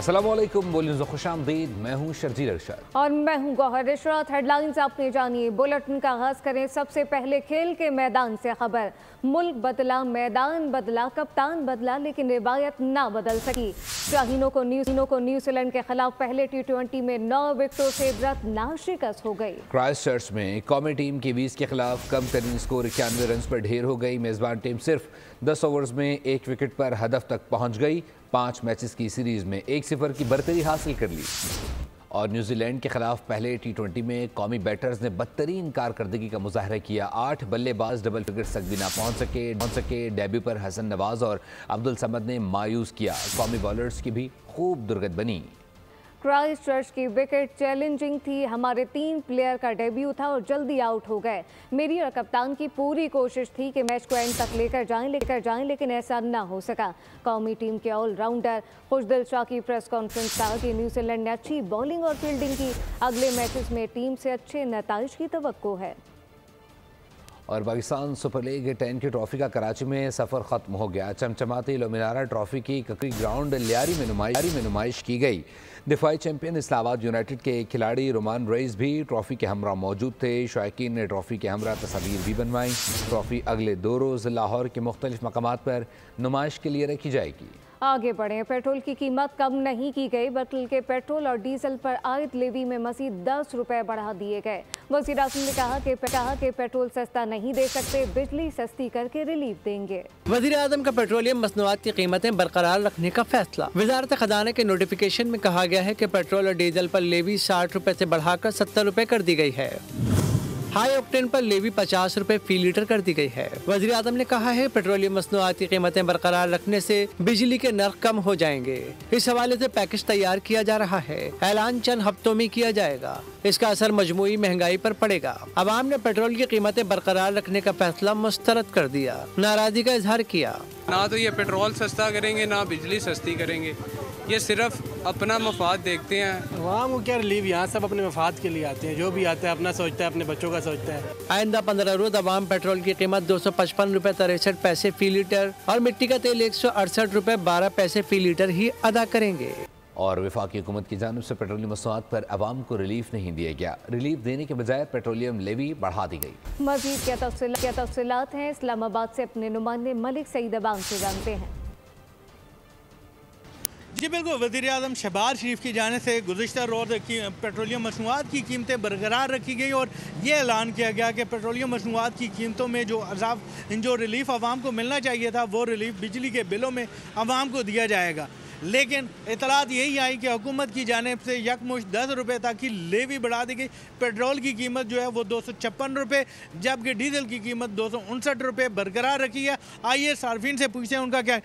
अस्सलामुअलैकुम, बोलिए खुशामदीद। मैं हूँ शर्जील अरशद और मैं हूँ गौहर इशरत। हेडलाइंस आपने जानिए। बुलेटिन का आगाज करें सबसे पहले खेल के मैदान से खबर। मुल्क बदला, मैदान बदला, कप्तान बदला, लेकिन रिवायत ना बदल सकी। शाहीनों को न्यूजीलैंड के खिलाफ पहले T20 में 9 विकेटों से इबरत ना शिकस्त हो गई। क्राइस्ट चर्च में कौमी टीम की 20 के खिलाफ कम तरीन स्कोर 91 रन पर ढेर हो गई। मेजबान टीम सिर्फ 10 ओवर्स में 1 विकेट पर हदफ तक पहुंच गई। 5 मैचेस की सीरीज में 1-0 की बरतरी हासिल कर ली। और न्यूजीलैंड के खिलाफ पहले T20 में कौमी बैटर्स ने बदतरीन कारकर्दगी का मुजाहरा किया। 8 बल्लेबाज डबल फिगर्स तक भी ना पहुंच सके। डेब्यू पर हसन नवाज और अब्दुल समद ने मायूस किया। कौमी बॉलर्स की भी खूब दुर्गत बनी। क्राइस्ट चर्च की विकेट चैलेंजिंग थी। हमारे 3 प्लेयर का डेब्यू था और जल्दी आउट हो गए। मेरी और कप्तान की पूरी कोशिश थी कि मैच को एंड तक लेकर जाएं, लेकिन ऐसा ना हो सका। कौमी टीम के ऑलराउंडर खुशदिल शाह की प्रेस कॉन्फ्रेंस कहा कि न्यूजीलैंड ने अच्छी बॉलिंग और फील्डिंग की। अगले मैचेस में टीम से अच्छे नताइज की तवक्को है। और पाकिस्तान सुपर लीग 10 की ट्रॉफी का कराची में सफ़र ख़त्म हो गया। चमचमाती लुमिनारा ट्रॉफी की ककरी ग्राउंड लियारी में नुमाइश की गई। दिफाई चैंपियन इस्लामाबाद यूनाइटेड के खिलाड़ी रोमान रईस भी ट्रॉफी के हमरा मौजूद थे। शायकीन ने ट्रॉफी के हमरा तस्वीर भी बनवाई। ट्रॉफी अगले 2 रोज़ लाहौर के मुख्तलिफ मकामात पर नुमाइश के लिए रखी जाएगी। आगे बढ़े। पेट्रोल की कीमत कम नहीं की गई, बल्कि पेट्रोल और डीजल पर आयद लेवी में मज़ीद 10 रुपए बढ़ा दिए गए। वज़ीर आज़म ने कहा कि पेट्रोल सस्ता नहीं दे सकते, बिजली सस्ती करके रिलीफ देंगे। वज़ीर आज़म का पेट्रोलियम मसनूआत की कीमतें बरकरार रखने का फैसला। वज़ारत ख़जाना के नोटिफिकेशन में कहा गया है कि पेट्रोल और डीजल पर लेवी 60 रुपए से बढ़ाकर 70 रुपए कर दी गई है। हाई ऑक्टेन पर लेवी 50 रुपए फी लीटर कर दी गई है। वज़ीर आज़म ने कहा है पेट्रोलियम मसनूआत की कीमतें बरकरार रखने से बिजली के नर्ख कम हो जाएंगे। इस हवाले से पैकेज तैयार किया जा रहा है। ऐलान चंद हफ्तों में किया जाएगा। इसका असर मजमूई महंगाई पर पड़ेगा। अवाम ने पेट्रोल की कीमतें बरकरार रखने का फैसला मुस्तरद कर दिया, नाराजगी का इजहार किया। ना तो ये पेट्रोल सस्ता करेंगे, ना बिजली सस्ती करेंगे। ये सिर्फ अपना मफाद देखते हैं। अवाम को क्या रिलीफ, यहाँ सब अपने मफाद के लिए आते हैं। जो भी आता है अपना सोचता है, अपने बच्चों का सोचता है। आइंदा 15 रोज अवाम पेट्रोल की कीमत 255 रुपए 63 पैसे फी लीटर और मिट्टी का तेल 168 रुपए 12 पैसे फी लीटर ही अदा करेंगे। और वफाकी हुकूमत की जानिब से पेट्रोलियम मसनूआत पर अवाम को रिलीफ नहीं दिया गया। रिलीफ देने के बजाय पेट्रोलियम लेवी बढ़ा दी गई। मजीद क्या तफसीलात हैं, इस्लामाबाद से अपने नुमाइंदे मलिक सईद अबान से जानते हैं। जी बिल्कुल, वज़ीर आज़म शहबाज शरीफ की जाने से गुज़िश्ता रोज़ पेट्रोलियम मसनूआत की कीमतें बरकरार रखी गई और ये ऐलान किया गया कि पेट्रोलियम मसनूआत की कीमतों में जो रिलीफ आवाम को मिलना चाहिए था, वो रिलीफ बिजली के बिलों में आवाम को दिया जाएगा। लेकिन इतलात यही आई कि हुकूमत की जानिब से यकमुश्त 10 रुपये तक की लेवी बढ़ा दी गई। पेट्रोल की कीमत जो है वो 256 रुपये, जबकि डीजल की कीमत 259 रुपये बरकरार रखी है। आइए सार्फिन से पूछते हैं उनका क्या।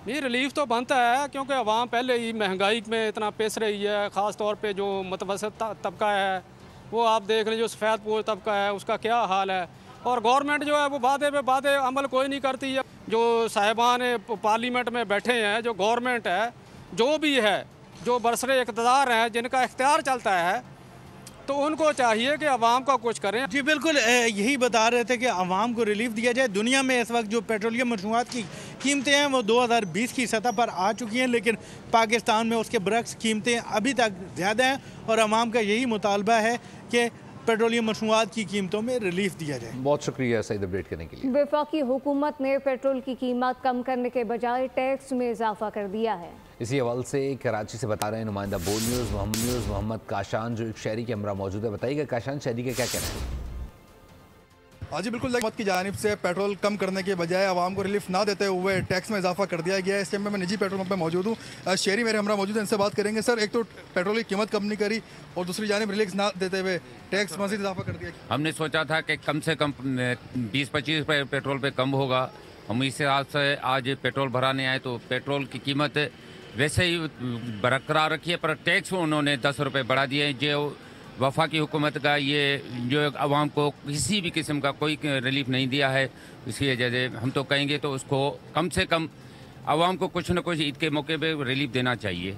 ये रिलीफ तो बनता है, क्योंकि आवाम पहले ही महंगाई में इतना पिस रही है। ख़ास तौर पे जो मुतवसत तबका है, वो आप देख लें, जो सफ़ेद पोश तबका है उसका क्या हाल है। और गवर्नमेंट जो है वो वादे पे वादे अमल कोई नहीं करती है। जो साहिबान पार्लियामेंट में बैठे हैं, जो गवर्नमेंट है, जो भी है, जो बरसरे इक़्तिदार हैं, जिनका इख्तियार चलता है, तो उनको चाहिए कि अवाम का कुछ करें। जी बिल्कुल, यही बता रहे थे कि अवाम को रिलीफ दिया जाए। दुनिया में इस वक्त जो पेट्रोलियम मसनूआत की कीमतें हैं वो 2020 की सतह पर आ चुकी हैं, लेकिन पाकिस्तान में उसके बरक्स कीमतें अभी तक ज़्यादा हैं और अवाम का यही मुतालबा है कि पेट्रोलियम मसनूआत की कीमतों में रिलीफ दिया जाए। बहुत शुक्रिया सईद अपडेट करने के लिए। वफाकी हुकूमत ने पेट्रोल की कीमत कम करने के बजाय टैक्स में इजाफा कर दिया है। इसी हवाले से कराची से बता रहे हैं नुमाइंदा बोल न्यूज़ मोहम्मद काशान, जो एक शहरी के हमरा मौजूद है। बताइएगा काशान, शहरी का क्या कहना है? हाँ जी बिल्कुल, हुकूमत की जानिब से पेट्रोल कम करने के बजाय आवाम को रिलीफ ना देते हुए टैक्स में इजाफा कर दिया गया है। इस टाइम में मैं निजी पेट्रोल पंप पे मौजूद हूँ। शहरी मेरे हमरा मौजूद हैं, इनसे बात करेंगे। सर, एक तो पेट्रोल की कीमत कम नहीं करी और दूसरी जानिब रिलीफ ना देते हुए टैक्स मज़ीद इजाफा कर दिया। हमने सोचा था कि कम से कम 20-25 रुपये पेट्रोल पे कम होगा। हम इस हिसाब से आज पेट्रोल भराने आए तो पेट्रोल की कीमत वैसे ही बरकरार रखी है, पर टैक्स उन्होंने 10 रुपये बढ़ा दिए। जो वफाकी हुकूमत का ये जो आवाम को किसी भी किस्म का कोई रिलीफ नहीं दिया है, इसकी वजह से हम तो कहेंगे तो उसको कम से कम आवाम को कुछ न कुछ ईद के मौके पे रिलीफ देना चाहिए।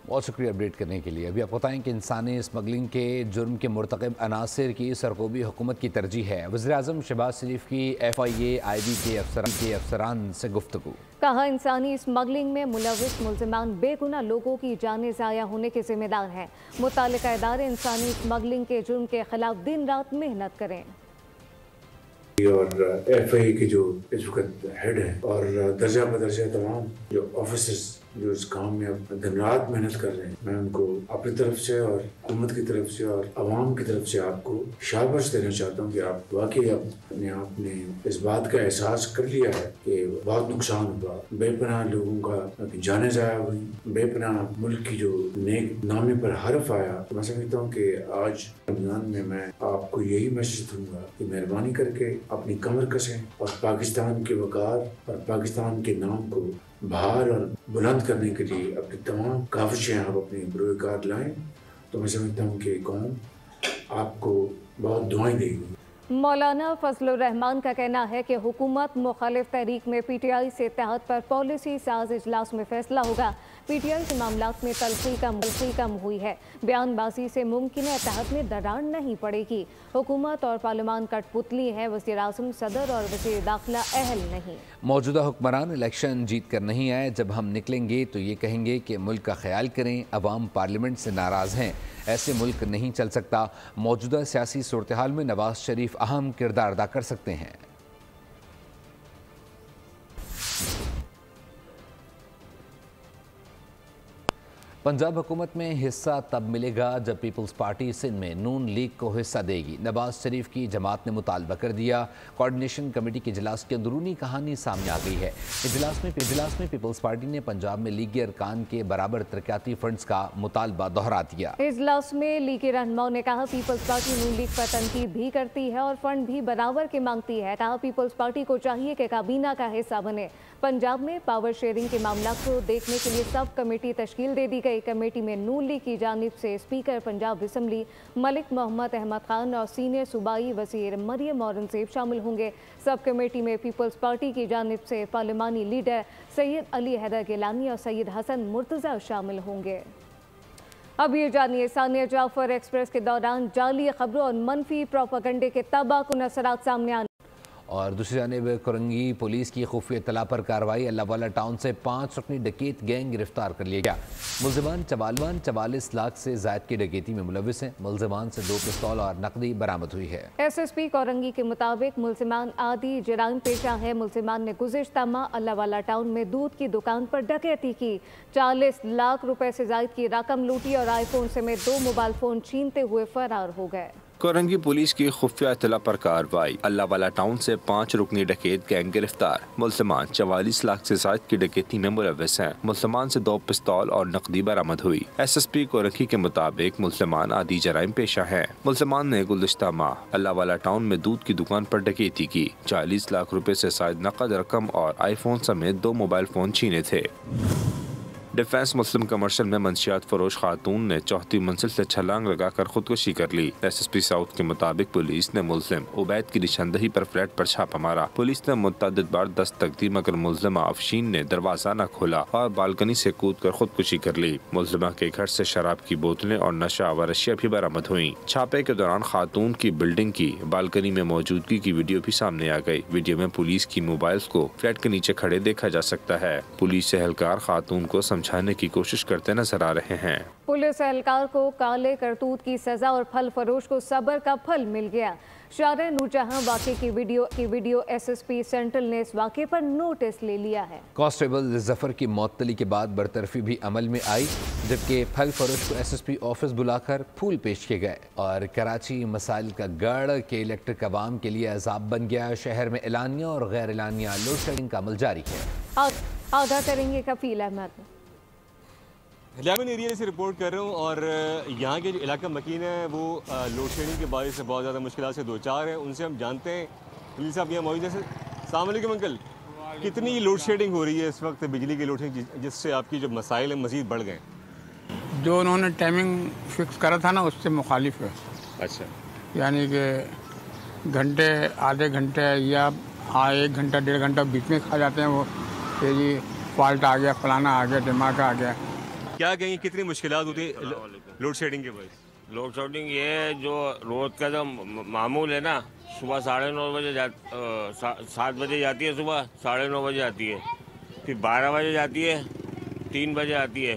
बहुत शुक्रिया अपडेट करने के लिए। अभी आपको बताएं कि इंसानी स्मगलिंग के जुर्म के मुर्तकब अनासर की सरकोबी हुकूमत की तरजीह है। वज़ीर-ए-आज़म शहबाज शरीफ की FIA-IB के अफसरान से गुफ्तगू। कहा, इंसानी स्मगलिंग में मुलविस मुल्ज़िमान बेगुनाह लोगों की जानें ज़ाया होने के जिम्मेदार हैं। मुताल्लिका इदारे इंसानी स्मगलिंग के जुर्म के खिलाफ दिन रात मेहनत करें। और FIA के जो इस वक्त हेड है और दर्जा बदर्जा तमाम जो ऑफिसर्स जो इस काम में अब दिन रात मेहनत कर रहे हैं, मैं उनको अपनी तरफ से और हुकूमत की तरफ से और अवाम की तरफ से आपको शाबाश देना चाहता हूँ कि आप वाकई अपने आप ने इस बात का एहसास कर लिया है कि बहुत नुकसान हुआ, बेपनाह लोगों का जाने जाया हुई, बेपनाह मुल्क की जो नेक नामे पर हर्फ आया। तो मैं समझता हूँ कि आज रमजान में मैं आपको यही मैसेज दूंगा कि मेहरबानी करके अपनी कमर कसें और पाकिस्तान के वकार और पाकिस्तान के नाम को बाहर और बुलंद करने के लिए अपनी तमाम काविशें आप अपने बुरोकार लाएं। तो मैं समझता हूँ कि कौम आपको बहुत दुआएं देगी। मौलाना फजलुर रहमान का कहना है कि हुकूमत मुखालिफ तहरीक में PTI से इत्तेहाद पर पॉलिसी साज इजलास में फैसला होगा। PTI के मामलात में तलखी कम हुई है। बयानबाजी से मुमकिन इत्तेहाद में दरार नहीं पड़ेगी। हुकूमत और पार्लियामान कठपुतली है, वज़ीर-ए-आज़म, सदर और वज़ीर दाखिला अहल नहीं। मौजूदा हुक्मरान इलेक्शन जीत कर नहीं आए। जब हम निकलेंगे तो ये कहेंगे कि मुल्क का ख्याल करें, अवाम पार्लियामेंट से नाराज़ हैं। ऐसे मुल्क नहीं चल सकता। मौजूदा सियासी सूरत हाल में नवाज शरीफ अहम किरदार अदा कर सकते हैं। पंजाब हुकूमत में हिस्सा तब मिलेगा जब पीपल्स पार्टी सिंध में नून लीग को हिस्सा देगी। नवाज शरीफ की जमात ने मुतालबा कर दिया। कोऑर्डिनेशन कमेटी के इजलास की अंदरूनी कहानी सामने आ गई है। इजलास में पीपल्स पार्टी ने पंजाब में लीगी अरकान के बराबर तरक्याती फंड्स का मुतालबा दोहरा दिया। इजलास में लीगी रहनुमाओं ने कहा, पीपल्स पार्टी नून लीग पर तनकीद भी करती है और फंड भी बराबर के मांगती है। कहा, पीपल्स पार्टी को चाहिए कि काबीना का हिस्सा बने। पंजाब में पावर शेयरिंग के मामला को देखने के लिए सब कमेटी तश्कील दे दी गई। कमेटी में नून लीग की जानिब से स्पीकर पंजाब असम्बली मलिक मोहम्मद अहमद खान और सीनियर सूबाई वज़ीर मरियम औरंगज़ेब शामिल होंगे। सब कमेटी में पीपल्स पार्टी की जानिब से पार्लिमानी लीडर सैयद अली हैदर गिलानी और सैयद हसन मुर्तज़ा शामिल होंगे। अब ये जानिए, सानिया जाफर एक्सप्रेस के दौरान जाली खबरों और मनफी प्रोपेगेंडे के तबाहकुन असरात सामने आने और दूसरी जानिब कोरंगी पुलिस की खुफिया इत्तला पर कार्रवाई। अल्लाहवाला टाउन से 5 रुकनी डकैत गैंग गिरफ्तार कर लिया गया। मुल्ज़िमान 44 लाख से ज़ायद की डकैती में मुलविस हैं। मुल्ज़िमान से 2 पिस्तौल और नकदी बरामद हुई है। SSP कोरंगी के मुताबिक मुल्ज़िमान आदि जराइम पेशा है। मुल्ज़िमान ने गुज़िश्ता माह अल्लाहवाला टाउन में दूध की दुकान पर डकैती की, 40 लाख रुपए से ज़ायद की रकम लूटी और आईफोन समेत 2 मोबाइल फ़ोन छीनते हुए फरार हो गए। कोरंगी पुलिस की खुफिया इत्तला पर कार्रवाई। अल्लाहवाला टाउन से 5 रुकनी डकैत गैंग गिरफ्तार। मुल्ज़िमान 44 लाख से ज़ायद की डकैती में मुलविस हैं। मुल्ज़िमान से 2 पिस्तौल और नकदी बरामद हुई। SSP कोरंगी के मुताबिक मुल्ज़िमान आदि जराइम पेशा हैं। मुल्ज़िमान ने गुज़िश्ता माह अल्लाहवाला टाउन में दूध की दुकान पर डकैती की, 40 लाख रुपए से ज़ायद नकद रकम और आईफोन समेत 2 मोबाइल फ़ोन छीने थे। डिफेंस मुस्लिम कमर्शियल में मंशियात फरोश खातून ने 4थी मंजिल से छलांग लगाकर खुदकुशी कर ली। SSP साउथ के मुताबिक पुलिस ने मुल्जिम उबैद की निशानदही पर फ्लैट पर छापा मारा। पुलिस ने मुतअद्दिद बार दस्तक दी मगर मुल्जिमा अफशीन ने दरवाजा न खोला और बालकनी से कूदकर खुदकुशी कर ली। मुल्जिमा के घर से शराब की बोतलें और नशा व अशिया भी बरामद हुई। छापे के दौरान खातून की बिल्डिंग की बालकनी में मौजूदगी की वीडियो भी सामने आ गई। वीडियो में पुलिस की मोबाइल्स को फ्लैट के नीचे खड़े देखा जा सकता है। पुलिस एहलकार खातून को समझाने की कोशिश करते नजर आ रहे हैं। पुलिस एहलकार को काले करतूत की सजा और फल फरोश को सब्र का फल मिल गया। शाहरा नूरजहां वाक़े की वीडियो SSP सेंट्रल ने इस वाक़े पर नोटिस ले लिया है। कांस्टेबल जफर की मअतली के बाद बरतरफी भी अमल में आई, जबकि फल फरोश को SSP ऑफिस बुलाकर फूल पेश किए गए। और कराची मसाइल का गढ़ के इलेक्ट्रिक अवाम के लिए अजाब बन गया। शहर में एलानिया और गैर एलानिया लोड शेडिंग का अमल जारी है। आगाह करेंगे कफील अहमद। लियामन एरिया से रिपोर्ट कर रहा हूँ और यहाँ के जो इलाका मकीन है वो लोड शेडिंग के बारे से बहुत ज़्यादा मुश्किलात से दो चार हैं। उनसे हम जानते हैं। पुलिस साहब यहाँ मौजूद है। अस्सलाम वालेकुम अंकल, कितनी लोड शेडिंग हो रही है इस वक्त, बिजली की लोड शेडिंग, जिससे आपकी जो मसाइल हैं मज़ीद बढ़ गए? जो उन्होंने टाइमिंग फिक्स करा था ना उससे मुखालिफ है। अच्छा, यानी कि घंटे आधे घंटे या 1 घंटा 1.5 घंटा बीच में खा जाते हैं वो कि जी फॉल्ट आ गया, फलाना आ गया, धमाका आ गया। क्या कहेंगे कितनी मुश्किलात होती है लोड शेडिंग के वजह? लोड शेडिंग ये जो रोज का जो मामूल है ना, सुबह 9:30 बजे 7 बजे जाती है, सुबह 9:30 बजे आती है, फिर 12 बजे जाती है, 3 बजे आती है,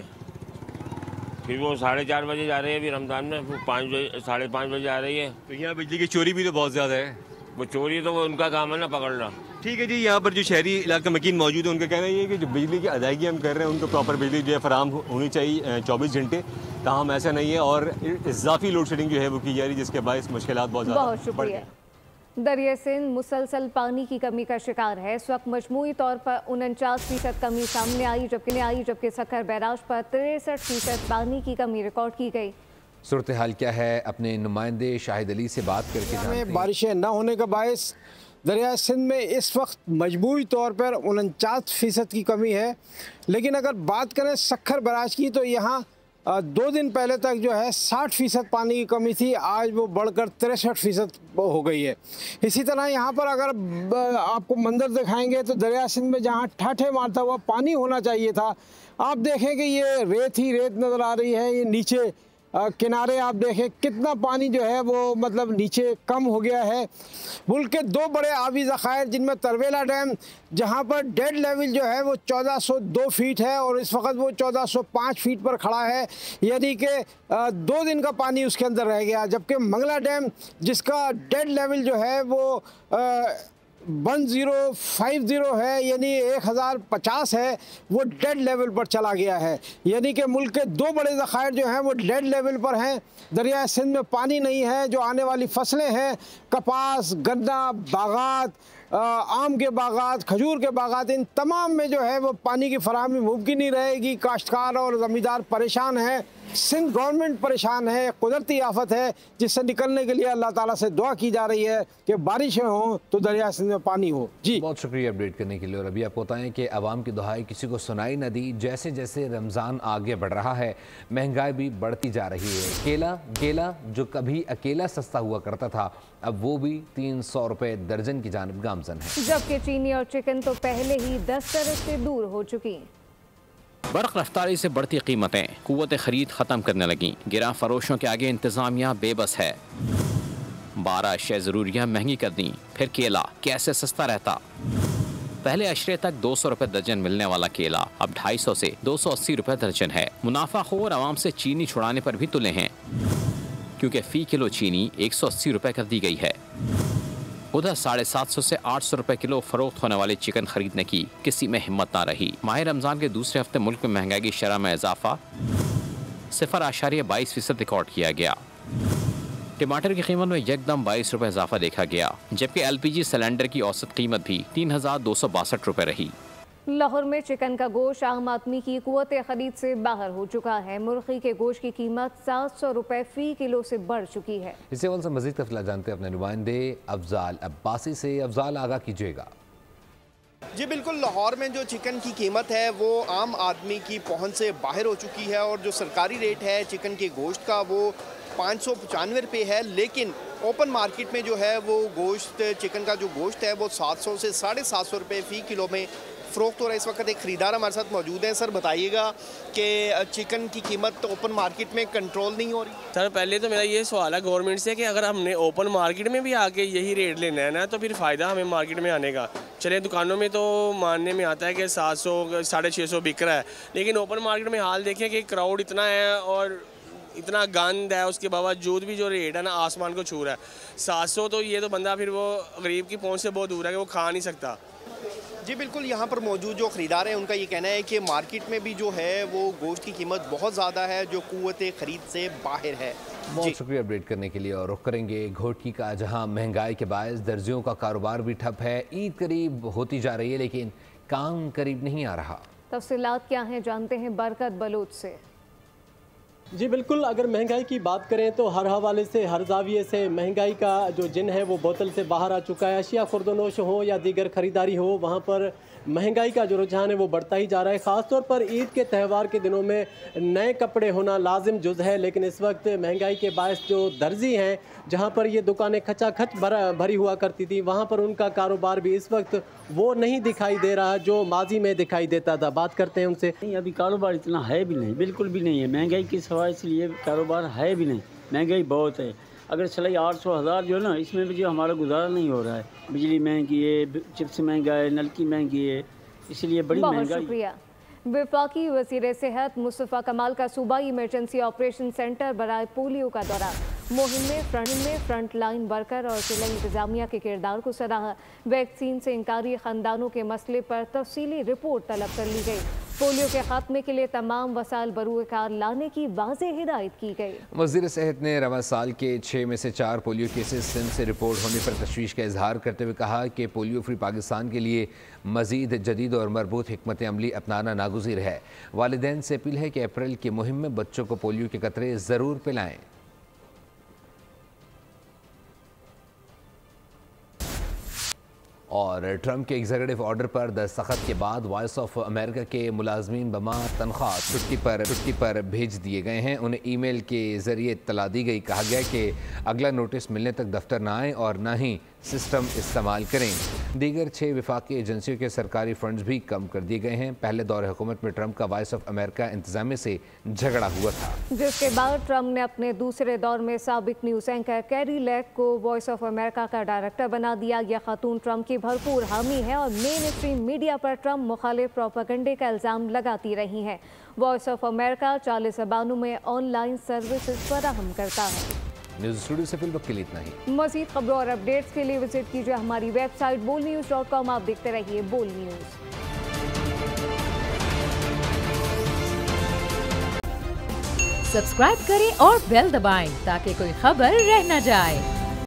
फिर वो 4:30 बजे जा रही है, फिर रमज़ान में फिर 5 बजे 5:30 बजे आ रही है। तो यहाँ बिजली की चोरी भी तो बहुत ज़्यादा है। वो चोरी तो वो उनका काम है ना पकड़ना। ठीक है जी, यहाँ पर जो शहरी इलाका मकीन मौजूद है उनका कहना ये है कि जो बिजली की अदायगी हम कर रहे हैं उनको प्रॉपर बिजली जो है फराम होनी चाहिए 24 घंटे, ताहम ऐसा नहीं है और इजाफी लोड शेडिंग जो है वो की जा रही है, जिसके बायस मुश्किलात बहुत ज़्यादा बढ़ गई। दरिया सिंध मुसलसल पानी की कमी का शिकार है। इस वक्त मजमूई तौर पर 49% कमी सामने आई, जबकि सक्खर बैराज पर 63% पानी की कमी रिकॉर्ड की गई। सूरत हाल क्या है, अपने नुमाइंदे शाहिद अली से बात करके जानते हैं। बारिशें न होने का बायस दरिया सिंध में इस वक्त मजमूई तौर पर 49% की कमी है। लेकिन अगर बात करें सक्खर बैराज की तो यहाँ 2 दिन पहले तक जो है 60% पानी की कमी थी, आज वो बढ़कर 63% हो गई है। इसी तरह यहाँ पर अगर आपको मंजर दिखाएंगे तो दरिया सिंध में जहाँ ठाठे मारता हुआ पानी होना चाहिए था, आप देखें कि ये रेत ही रेत नज़र आ रही है। ये नीचे किनारे आप देखें कितना पानी जो है वो मतलब नीचे कम हो गया है। मुल्क के 2 बड़े आबी ज़खायर जिनमें तरवेला डैम, जहां पर डेड लेवल जो है वो 1402 फीट है और इस वक्त वो 1405 फीट पर खड़ा है, यानी कि 2 दिन का पानी उसके अंदर रह गया। जबकि मंगला डैम जिसका डेड लेवल जो है वो 1050 है, यानी 1050 है, वो डेड लेवल पर चला गया है। यानी कि मुल्क के 2 बड़े ज़खायर जो हैं वो डेड लेवल पर हैं। दरिया सिंध में पानी नहीं है। जो आने वाली फसलें हैं, कपास, गन्ना, बागात, आम के बागात, खजूर के बागात, इन तमाम में जो है वो पानी की फराहमी मुमकिन नहीं रहेगी। काश्तकार और ज़मींदार परेशान हैं, सिंध गवर्नमेंट परेशान है। कुदरती आफत है जिससे निकलने के लिए अल्लाह ताला से दुआ की जा रही है कि बारिशें हों तो दरिया सिंध में पानी हो। जी बहुत शुक्रिया अपडेट करने के लिए। और अभी आपको बताएं कि आवाम की दुहाई किसी को सुनाई न दी। जैसे जैसे रमज़ान आगे बढ़ रहा है, महंगाई भी बढ़ती जा रही है। केला जो कभी अकेला सस्ता हुआ करता था, अब वो भी 300 रुपये दर्जन की जानिब गामजन है। जबकि चीनी और चिकन तो पहले ही दस्तरस से दूर हो चुकी। बरक़ रफ्तारी से बढ़ती कीमतें कुव्वत ख़रीद ख़त्म करने लगीं। गिरा फरोशों के आगे इंतज़ामिया बेबस है। 12 अशिया ज़रूरियाँ महंगी कर दी, फिर केला कैसे सस्ता रहता। पहले अशरे तक 200 रुपये दर्जन मिलने वाला केला अब 250 से 280 रुपये दर्जन है। मुनाफाखोर आवाम से चीनी छुड़ाने पर भी तुले हैं, क्योंकि फ़ी किलो चीनी 180 रुपये कर दी गई है। उधर 750 से 800 रुपये किलो फरोख्त होने वाले चिकन खरीदने की किसी में हिम्मत ना रही। माह रमज़ान के दूसरे हफ्ते मुल्क में महंगाई की शरह में इजाफा 0.22% रिकॉर्ड किया गया। टमाटर की कीमत में यकदम 22 रुपये इजाफा देखा गया, जबकि LPG सिलेंडर की औसत कीमत भी 3262 रुपये रही। लाहौर में चिकन का गोश्त आम आदमी की कुव्वत खरीद से बाहर हो चुका है। मुर्गी के गोश्त की कीमत 700 रुपये फ़ी किलो से बढ़ चुकी है। इस हवाले से मज़ीद तफ़सीलात जानते हैं अपने नुमाइंदे अफजाल अब्बासी से। अफजाल, आगाह कीजिएगा। जी बिल्कुल, लाहौर में जो चिकन की कीमत है वो आम आदमी की पहुंच से बाहर हो चुकी है और जो सरकारी रेट है चिकन के गोश्त का वो 595 रुपये है, लेकिन ओपन मार्केट में जो है वो गोश्त चिकन का जो गोश्त है वो 700 से 750 रुपये फ़ी किलो में फ़रोख्त हो रहा है। इस वक्त एक ख़रीदार हमारे साथ मौजूद हैं। सर बताइएगा कि चिकन की कीमत ओपन मार्केट में कंट्रोल नहीं हो रही? सर पहले तो मेरा ये सवाल है गवर्नमेंट से कि अगर हमने ओपन मार्केट में भी आके यही रेट लेना है ना, तो फिर फ़ायदा हमें मार्केट में आने का। चले दुकानों में तो मानने में आता है कि 700 650 बिक रहा है, लेकिन ओपन मार्केट में हाल देखें कि क्राउड इतना है और इतना गंद है, उसके बावजूद भी जो रेट है ना आसमान को छू रहा है। 700 तो ये तो बंदा फिर वो गरीब की पहुंच से बहुत दूर है कि वो खा नहीं सकता। जी बिल्कुल, यहाँ पर मौजूद जो ख़रीदार हैं उनका ये कहना है कि मार्केट में भी जो है वो गोश्त की कीमत बहुत ज़्यादा है जो कुव्वत ख़रीद से बाहर है। बहुत शुक्रिया अपडेट करने के लिए। और रुख करेंगे घोटकी का, जहाँ महंगाई के बायस दर्जियों का कारोबार भी ठप है। ईद करीब होती जा रही है लेकिन काम करीब नहीं आ रहा। तफसीलात क्या हैं जानते हैं बरकत बलोच से। जी बिल्कुल, अगर महंगाई की बात करें तो हर हवाले से, हर जाविये से महंगाई का जो जिन है वो बोतल से बाहर आ चुका है। अशिया खुर्दनोश हो या दीगर ख़रीदारी हो, वहाँ पर महंगाई का जो रुझान है वो बढ़ता ही जा रहा है। ख़ासतौर पर ईद के त्यौहार के दिनों में नए कपड़े होना लाजिम जुज़ है, लेकिन इस वक्त महंगाई के बायस जो दर्जी हैं, जहाँ पर ये दुकानें खचाखच भरी हुआ करती थी, वहाँ पर उनका कारोबार भी इस वक्त वो नहीं दिखाई दे रहा जो माजी में दिखाई देता था। बात करते हैं उनसे। नहीं, अभी कारोबार इतना है भी नहीं, बिल्कुल भी नहीं है। महंगाई की सवाल इसलिए कारोबार है भी नहीं, महंगाई बहुत है। अगर सिलाई 800-1000 जो है ना, इसमें भी जो हमारा गुजारा नहीं हो रहा है। बिजली महंगी है, चिप्स महंगा है, नलकी महंगी है, इसलिए बड़ी महंगाई। शुक्रिया। वफाकी वज़ीर सेहत मुस्तफ़ा कमाल का सूबाई इमरजेंसी ऑपरेशन सेंटर बराए पोलियो का दौरा। मुहिम में फ्रंट लाइन वर्कर और जिला इंतजामिया के किरदार को सराहा। वैक्सीन से इंकारी ख़ानदानों के मसले पर तफसीली रिपोर्ट तलब कर ली गई। पोलियो के खात्मे के लिए तमाम वसाइल बरूए कार लाने की वाज़ेह हिदायत की गई। वज़ीर सेहत ने रवां साल के 6 में से 4 पोलियो केसेस सिंध से रिपोर्ट होने पर तशवीश का इजहार करते हुए कहा कि पोलियो फ्री पाकिस्तान के लिए मज़ीद जदीद और मरबूत हिकमत अमली अपनाना नागुज़ीर है। वालिदैन से अपील है कि अप्रैल की मुहिम में बच्चों को पोलियो के कतरे ज़रूर पिलाएं। और ट्रंप के एग्जीक्यूटिव ऑर्डर पर दस्तखत के बाद वॉइस ऑफ अमेरिका के मुलाजमीन बमा तनख्वाह छुट्टी पर भेज दिए गए हैं। उन्हें ईमेल के ज़रिए इत्तला दी गई। कहा गया कि अगला नोटिस मिलने तक दफ्तर ना आएँ और ना ही सिस्टम इस्तेमाल करें। दीगर 6 वफाकी एजेंसियों के सरकारी फंड्स भी कम कर दिए गए हैं। पहले दौर हुकूमत में ट्रंप का वॉइस ऑफ अमेरिका इंतजामिया से झगड़ा हुआ था, जिसके बाद ट्रंप ने अपने दूसरे दौर में साबिक न्यूज़ एंकर कैरी लेक को वॉइस ऑफ अमेरिका का डायरेक्टर बना दिया। यह खातून ट्रंप की भरपूर हामी है और मेन स्ट्रीम मीडिया पर ट्रंप मुखालिफ प्रोपेगेंडे का इल्ज़ाम लगाती रही हैं। वॉइस ऑफ अमेरिका 40 ज़बानों में ऑनलाइन सर्विसेज फराहम करता है। न्यूज़ स्टूडियो से फिल वक्त के लिए इतना ही। मज़ीद खबरों और अपडेट्स के लिए विजिट कीजिए हमारी वेबसाइट bolnews.com। आप देखते रहिए बोल न्यूज़। सब्सक्राइब करें और बेल दबाएं ताकि कोई खबर रह न जाए।